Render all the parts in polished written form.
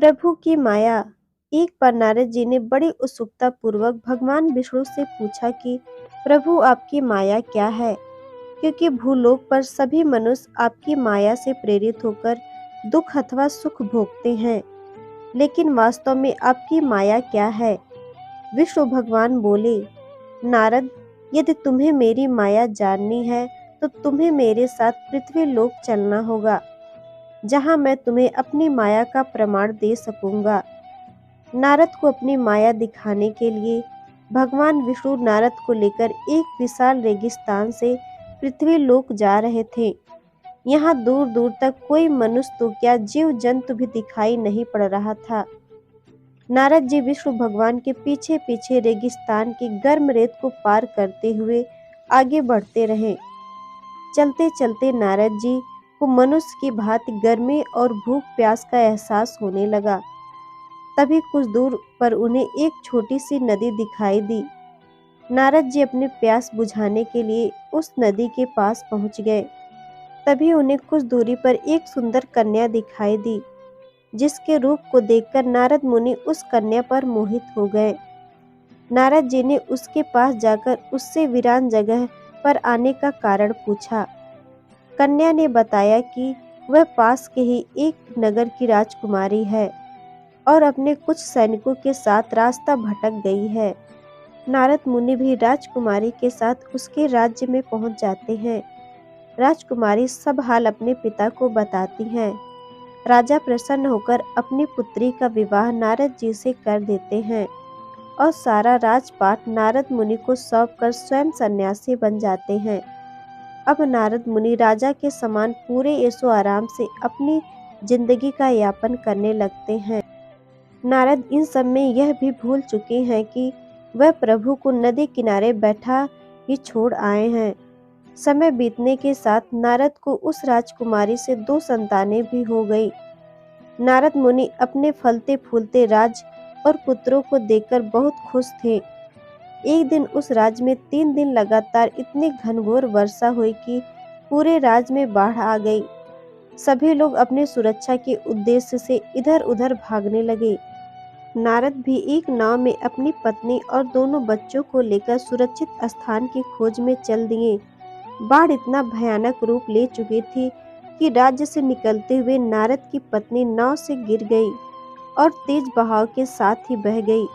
प्रभु की माया। एक बार नारद जी ने बड़ी उत्सुकता पूर्वक भगवान विष्णु से पूछा कि प्रभु आपकी माया क्या है, क्योंकि भूलोक पर सभी मनुष्य आपकी माया से प्रेरित होकर दुख अथवा सुख भोगते हैं, लेकिन वास्तव में आपकी माया क्या है? विष्णु भगवान बोले, नारद, यदि तुम्हें मेरी माया जाननी है तो तुम्हें मेरे साथ पृथ्वी लोक चलना होगा, जहां मैं तुम्हें अपनी माया का प्रमाण दे सकूंगा। नारद को अपनी माया दिखाने के लिए भगवान विष्णु नारद को लेकर एक विशाल रेगिस्तान से पृथ्वी लोक जा रहे थे। यहाँ दूर दूर तक कोई मनुष्य तो क्या जीव जंतु भी दिखाई नहीं पड़ रहा था। नारद जी विष्णु भगवान के पीछे पीछे रेगिस्तान की गर्म रेत को पार करते हुए आगे बढ़ते रहे। चलते चलते नारद जी को मनुष्य की भांति गर्मी और भूख प्यास का एहसास होने लगा। तभी कुछ दूर पर उन्हें एक छोटी सी नदी दिखाई दी। नारद जी अपने प्यास बुझाने के लिए उस नदी के पास पहुंच गए। तभी उन्हें कुछ दूरी पर एक सुंदर कन्या दिखाई दी, जिसके रूप को देखकर नारद मुनि उस कन्या पर मोहित हो गए। नारद जी ने उसके पास जाकर उससे वीरान जगह पर आने का कारण पूछा। कन्या ने बताया कि वह पास के ही एक नगर की राजकुमारी है और अपने कुछ सैनिकों के साथ रास्ता भटक गई है। नारद मुनि भी राजकुमारी के साथ उसके राज्य में पहुंच जाते हैं। राजकुमारी सब हाल अपने पिता को बताती हैं। राजा प्रसन्न होकर अपनी पुत्री का विवाह नारद जी से कर देते हैं और सारा राजपाट नारद मुनि को सौंपकर स्वयं सन्यासी बन जाते हैं। अब नारद मुनि राजा के समान पूरे ऐशो आराम से अपनी जिंदगी का यापन करने लगते हैं। नारद इन सब में यह भी भूल चुके हैं कि वह प्रभु को नदी किनारे बैठा ही छोड़ आए हैं। समय बीतने के साथ नारद को उस राजकुमारी से 2 संतानें भी हो गई। नारद मुनि अपने फलते फूलते राज और पुत्रों को देखकर बहुत खुश थे। एक दिन उस राज्य में 3 दिन लगातार इतनी घनघोर वर्षा हुई कि पूरे राज्य में बाढ़ आ गई। सभी लोग अपनी सुरक्षा के उद्देश्य से इधर उधर भागने लगे। नारद भी एक नाव में अपनी पत्नी और दोनों बच्चों को लेकर सुरक्षित स्थान की खोज में चल दिए। बाढ़ इतना भयानक रूप ले चुकी थी कि राज्य से निकलते हुए नारद की पत्नी नाव से गिर गई और तेज बहाव के साथ ही बह गई।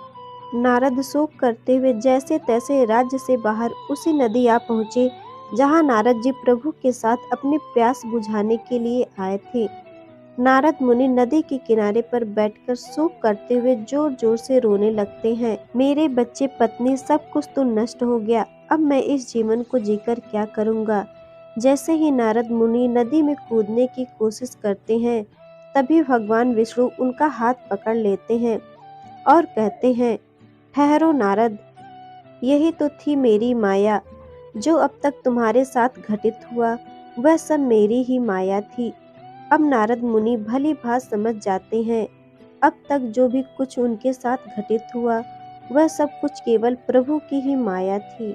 नारद शोक करते हुए जैसे तैसे राज्य से बाहर उसी नदी आ पहुँचे जहाँ नारद जी प्रभु के साथ अपनी प्यास बुझाने के लिए आए थे। नारद मुनि नदी के किनारे पर बैठकर शोक करते हुए जोर जोर से रोने लगते हैं। मेरे बच्चे, पत्नी, सब कुछ तो नष्ट हो गया। अब मैं इस जीवन को जीकर क्या करूँगा। जैसे ही नारद मुनि नदी में कूदने की कोशिश करते हैं, तभी भगवान विष्णु उनका हाथ पकड़ लेते हैं और कहते हैं, ठहरो नारद, यही तो थी मेरी माया। जो अब तक तुम्हारे साथ घटित हुआ वह सब मेरी ही माया थी। अब नारद मुनि भली भांति समझ जाते हैं, अब तक जो भी कुछ उनके साथ घटित हुआ वह सब कुछ केवल प्रभु की ही माया थी।